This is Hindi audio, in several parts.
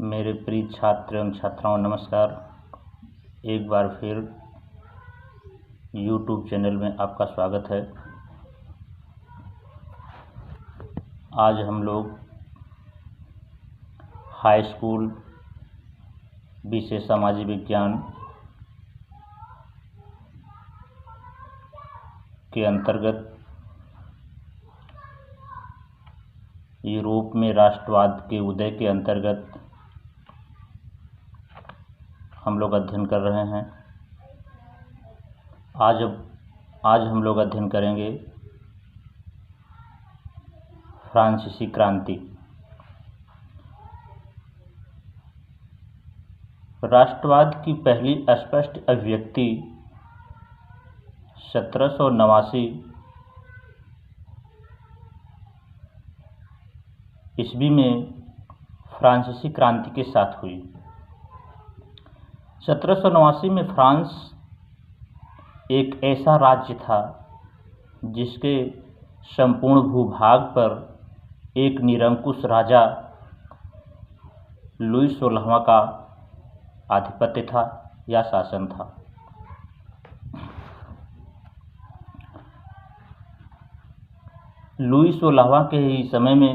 मेरे प्रिय छात्र एवं छात्राओं नमस्कार। एक बार फिर YouTube चैनल में आपका स्वागत है। आज हम लोग हाई स्कूल विषय सामाजिक विज्ञान के अंतर्गत यूरोप में राष्ट्रवाद के उदय के अंतर्गत हम लोग अध्ययन कर रहे हैं। आज हम लोग अध्ययन करेंगे फ्रांसीसी क्रांति। राष्ट्रवाद की पहली स्पष्ट अभिव्यक्ति 1789 ईस्वी में फ्रांसीसी क्रांति के साथ हुई। 1789 में फ्रांस एक ऐसा राज्य था जिसके संपूर्ण भूभाग पर एक निरंकुश राजा लुई 16वां का आधिपत्य था या शासन था। लुई 16वां के ही समय में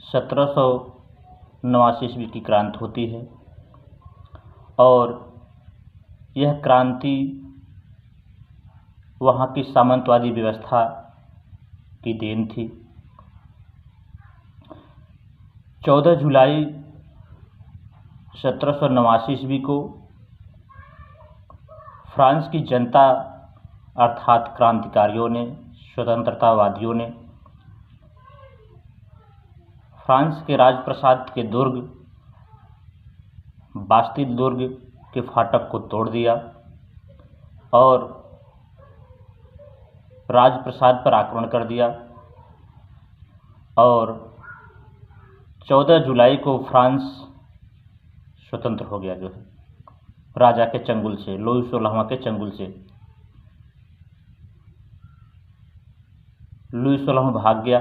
1789 ईस्वी की क्रांति होती है और यह क्रांति वहाँ की सामंतवादी व्यवस्था की देन थी। 14 जुलाई 1789 ईस्वी को फ्रांस की जनता अर्थात क्रांतिकारियों ने, स्वतंत्रतावादियों ने फ्रांस के राजप्रसाद के दुर्ग बास्तिल दुर्ग के फाटक को तोड़ दिया और राजप्रसाद पर आक्रमण कर दिया और 14 जुलाई को फ्रांस स्वतंत्र हो गया, जो है राजा के चंगुल से, लुई 16वां के चंगुल से। लुई 16वां भाग गया,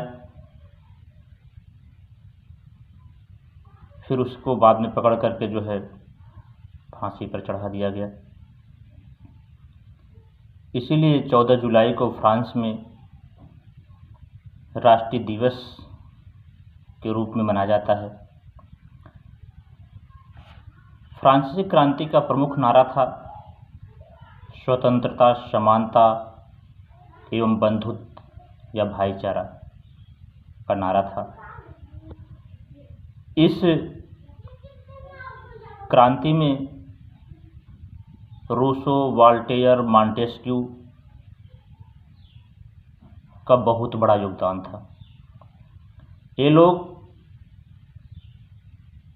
फिर उसको बाद में पकड़ करके जो है फांसी पर चढ़ा दिया गया। इसीलिए 14 जुलाई को फ्रांस में राष्ट्रीय दिवस के रूप में मनाया जाता है। फ्रांसीसी क्रांति का प्रमुख नारा था स्वतंत्रता, समानता एवं बंधुत्व या भाईचारा का नारा था। इस क्रांति में रूसो, वॉल्टेयर, मॉन्टेस्क्यू का बहुत बड़ा योगदान था। ये लोग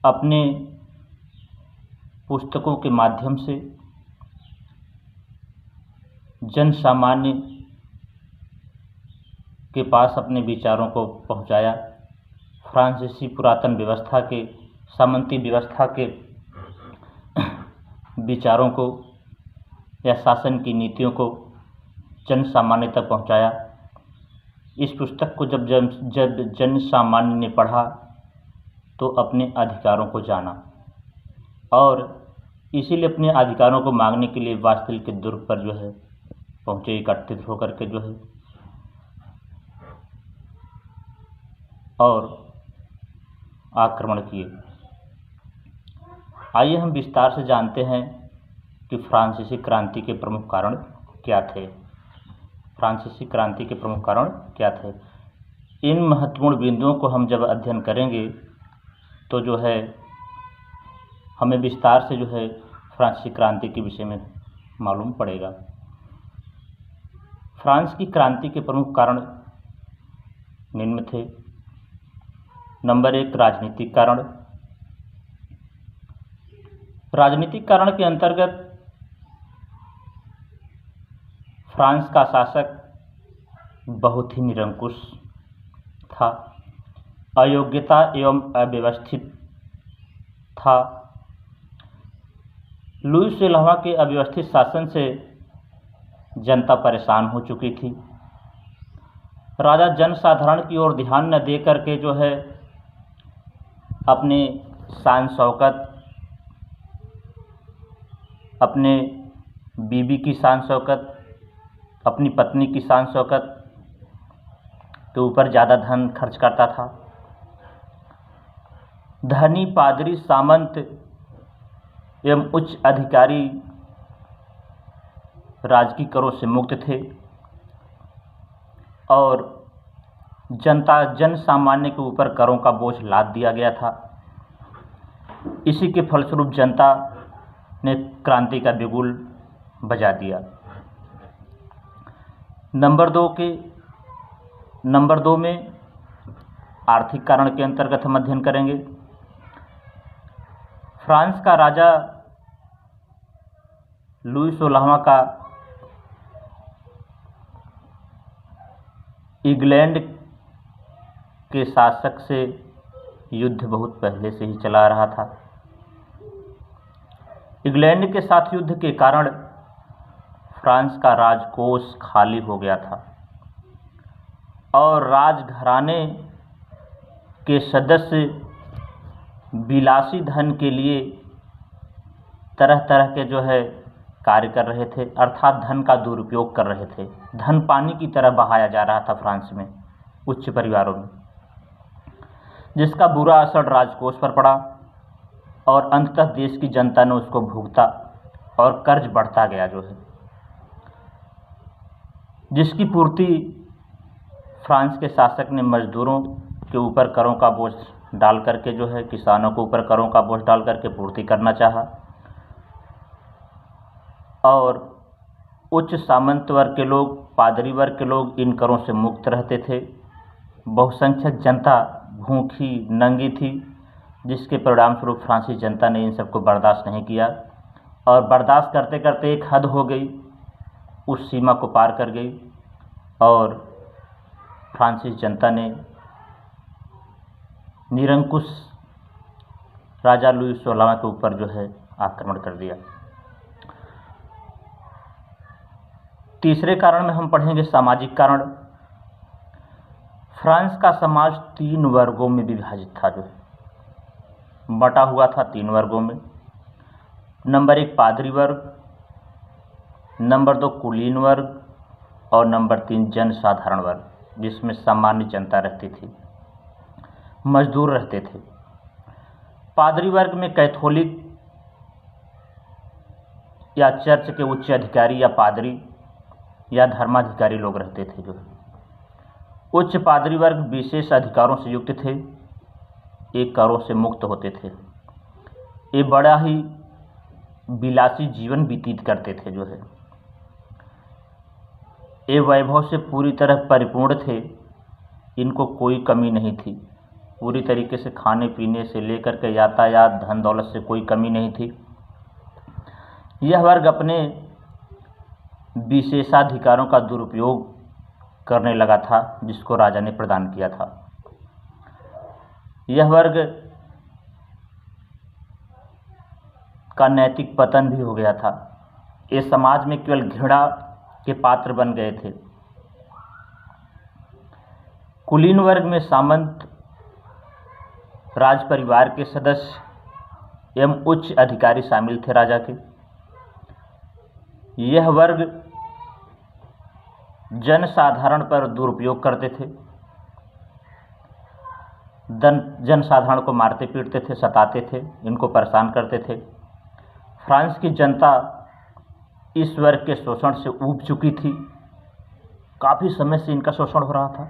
अपने पुस्तकों के माध्यम से जन सामान्य के पास अपने विचारों को पहुंचाया। फ्रांसीसी पुरातन व्यवस्था के, सामंती व्यवस्था के विचारों को या शासन की नीतियों को जन सामान्य तक पहुंचाया। इस पुस्तक को जब जन सामान्य ने पढ़ा तो अपने अधिकारों को जाना और इसीलिए अपने अधिकारों को मांगने के लिए बास्तिल के दुर्ग पर जो है पहुंचे, एकत्रित होकर के जो है और आक्रमण किए। आइए हम विस्तार से जानते हैं कि फ्रांसीसी क्रांति के प्रमुख कारण क्या थे। फ्रांसीसी क्रांति के प्रमुख कारण क्या थे? इन महत्वपूर्ण बिंदुओं को हम जब अध्ययन करेंगे तो जो है हमें विस्तार से जो है फ्रांसीसी क्रांति के विषय में मालूम पड़ेगा। फ्रांस की क्रांति के प्रमुख कारण निम्न थे। नंबर 1, राजनीतिक कारण। राजनीतिक कारण के अंतर्गत फ्रांस का शासक बहुत ही निरंकुश था, अयोग्यता एवं अव्यवस्थित था। लुई 16वां के अव्यवस्थित शासन से जनता परेशान हो चुकी थी। राजा जनसाधारण की ओर ध्यान न दे करके जो है अपने शान शौकत, अपने बीवी की शान शौकत, अपनी पत्नी की शान शौकत के ऊपर ज़्यादा धन खर्च करता था। धनी पादरी, सामंत एवं उच्च अधिकारी राजकीय करों से मुक्त थे और जन सामान्य के ऊपर करों का बोझ लाद दिया गया था। इसी के फलस्वरूप जनता ने क्रांति का बिगुल बजा दिया। नंबर दो में आर्थिक कारण के अंतर्गत हम अध्ययन करेंगे। फ्रांस का राजा लुई 16वां का इंग्लैंड के शासक से युद्ध बहुत पहले से ही चला रहा था। इंग्लैंड के साथ युद्ध के कारण फ्रांस का राजकोष खाली हो गया था और राजघराने के सदस्य विलासी धन के लिए तरह तरह के कार्य कर रहे थे, अर्थात धन का दुरुपयोग कर रहे थे। धन पानी की तरह बहाया जा रहा था फ्रांस में उच्च परिवारों में, जिसका बुरा असर राजकोष पर पड़ा और अंततः देश की जनता ने उसको भुगता और कर्ज बढ़ता गया जिसकी पूर्ति फ्रांस के शासक ने मजदूरों के ऊपर करों का बोझ डाल करके किसानों के ऊपर करों का बोझ डाल करके पूर्ति करना चाहा और उच्च सामंत वर्ग के लोग, पादरी वर्ग के लोग इन करों से मुक्त रहते थे। बहुसंख्यक जनता भूखी नंगी थी, जिसके परिणाम स्वरूप फ्रांसीसी जनता ने इन सबको बर्दाश्त नहीं किया और बर्दाश्त करते करते एक हद हो गई, उस सीमा को पार कर गई और फ्रांसीसी जनता ने निरंकुश राजा लुई 16वां के ऊपर आक्रमण कर दिया। तीसरे कारण में हम पढ़ेंगे सामाजिक कारण। फ्रांस का समाज 3 वर्गों में विभाजित था, बटा हुआ था 3 वर्गों में। नंबर 1 पादरी वर्ग, नंबर 2 कुलीन वर्ग और नंबर 3 जनसाधारण वर्ग, जिसमें सामान्य जनता रहती थी, मजदूर रहते थे। पादरी वर्ग में कैथोलिक या चर्च के उच्च अधिकारी या पादरी या धर्माधिकारी लोग रहते थे। उच्च पादरी वर्ग विशेष अधिकारों से युक्त थे, ये करों से मुक्त होते थे, ये बड़ा ही विलासी जीवन व्यतीत करते थे। ये वैभव से पूरी तरह परिपूर्ण थे, इनको कोई कमी नहीं थी। पूरी तरीके से खाने पीने से लेकर के यातायात, धन दौलत से कोई कमी नहीं थी। यह वर्ग अपने विशेषाधिकारों का दुरुपयोग करने लगा था, जिसको राजा ने प्रदान किया था। यह वर्ग का नैतिक पतन भी हो गया था। ये समाज में केवल घृणा के पात्र बन गए थे। कुलीन वर्ग में सामंत, राज परिवार के सदस्य एवं उच्च अधिकारी शामिल थे राजा के। यह वर्ग जनसाधारण पर दुरुपयोग करते थे, जनसाधारण को मारते पीटते थे, सताते थे, इनको परेशान करते थे। फ्रांस की जनता इस वर्ग के शोषण से ऊब चुकी थी, काफ़ी समय से इनका शोषण हो रहा था,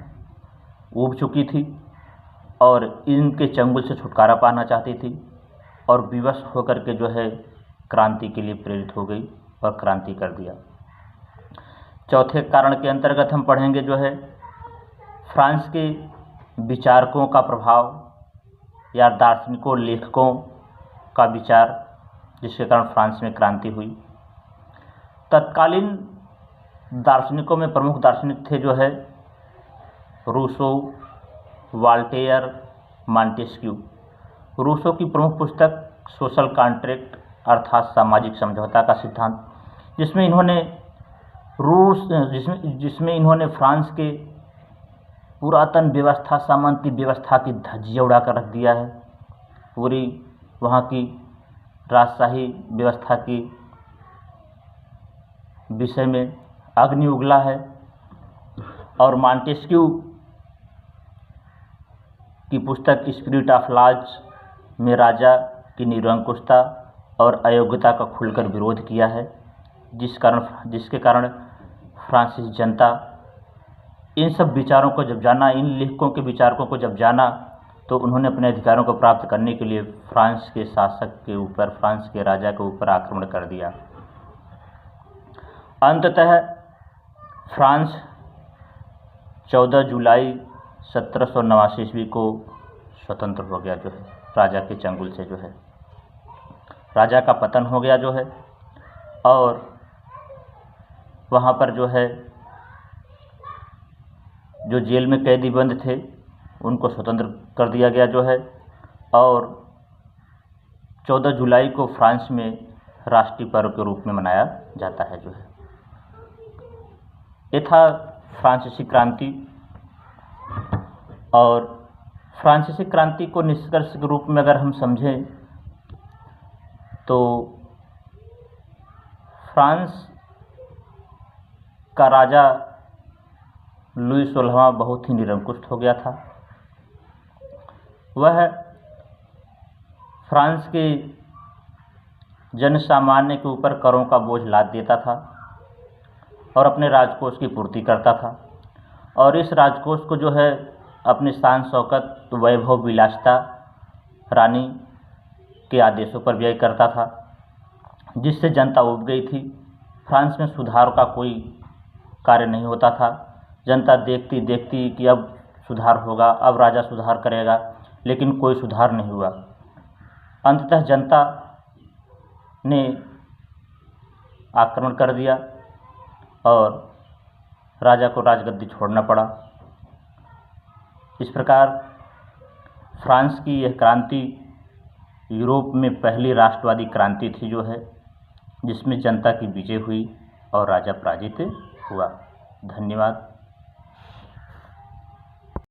ऊब चुकी थी और इनके चंगुल से छुटकारा पाना चाहती थी और विवश होकर के क्रांति के लिए प्रेरित हो गई और क्रांति कर दिया। चौथे कारण के अंतर्गत हम पढ़ेंगे फ्रांस के विचारकों का प्रभाव या दार्शनिकों, लेखकों का विचार, जिसके कारण फ्रांस में क्रांति हुई। तत्कालीन दार्शनिकों में प्रमुख दार्शनिक थे रूसो, वाल्टेयर, मॉन्टेस्क्यू। रूसो की प्रमुख पुस्तक सोशल कॉन्ट्रैक्ट अर्थात सामाजिक समझौता का सिद्धांत, जिसमें इन्होंने फ्रांस के पुरातन व्यवस्था, सामंती व्यवस्था की धज्जियां उड़ाकर रख दिया है पूरी वहाँ की राजशाही व्यवस्था की विषय में अग्नि उगला है। और मॉन्टेस्क्यू की पुस्तक स्पिरिट ऑफ लॉज में राजा की निरंकुशता और अयोग्यता का खुलकर विरोध किया है, जिसके कारण फ्रांसीसी जनता इन सब विचारों को जब जाना, इन लेखकों के विचारकों को जब जाना, तो उन्होंने अपने अधिकारों को प्राप्त करने के लिए फ्रांस के शासक के ऊपर, फ्रांस के राजा के ऊपर आक्रमण कर दिया। अंततः फ्रांस 14 जुलाई 1789 ईस्वी को स्वतंत्र हो गया, जो है राजा के चंगुल से, जो है राजा का पतन हो गया, जो है। और वहाँ पर जो है जो जेल में कैदी बंद थे उनको स्वतंत्र कर दिया गया, जो है। और 14 जुलाई को फ्रांस में राष्ट्रीय पर्व के रूप में मनाया जाता है, जो है। ये था फ्रांसीसी क्रांति। और फ्रांसीसी क्रांति को निष्कर्ष के रूप में अगर हम समझें तो फ्रांस का राजा लुई 16वां बहुत ही निरंकुश हो गया था। वह फ्रांस के जन सामान्य के ऊपर करों का बोझ लाद देता था और अपने राजकोष की पूर्ति करता था। और इस राजकोष को जो है अपनी शान शौकत, वैभव, विलासिता, रानी के आदेशों पर व्यय करता था, जिससे जनता उब गई थी। फ्रांस में सुधार का कोई कार्य नहीं होता था। जनता देखती देखती कि अब सुधार होगा, अब राजा सुधार करेगा, लेकिन कोई सुधार नहीं हुआ। अंततः जनता ने आक्रमण कर दिया और राजा को राजगद्दी छोड़ना पड़ा। इस प्रकार फ्रांस की यह क्रांति यूरोप में पहली राष्ट्रवादी क्रांति थी, जो है जिसमें जनता की विजय हुई और राजा पराजित हुआ। धन्यवाद।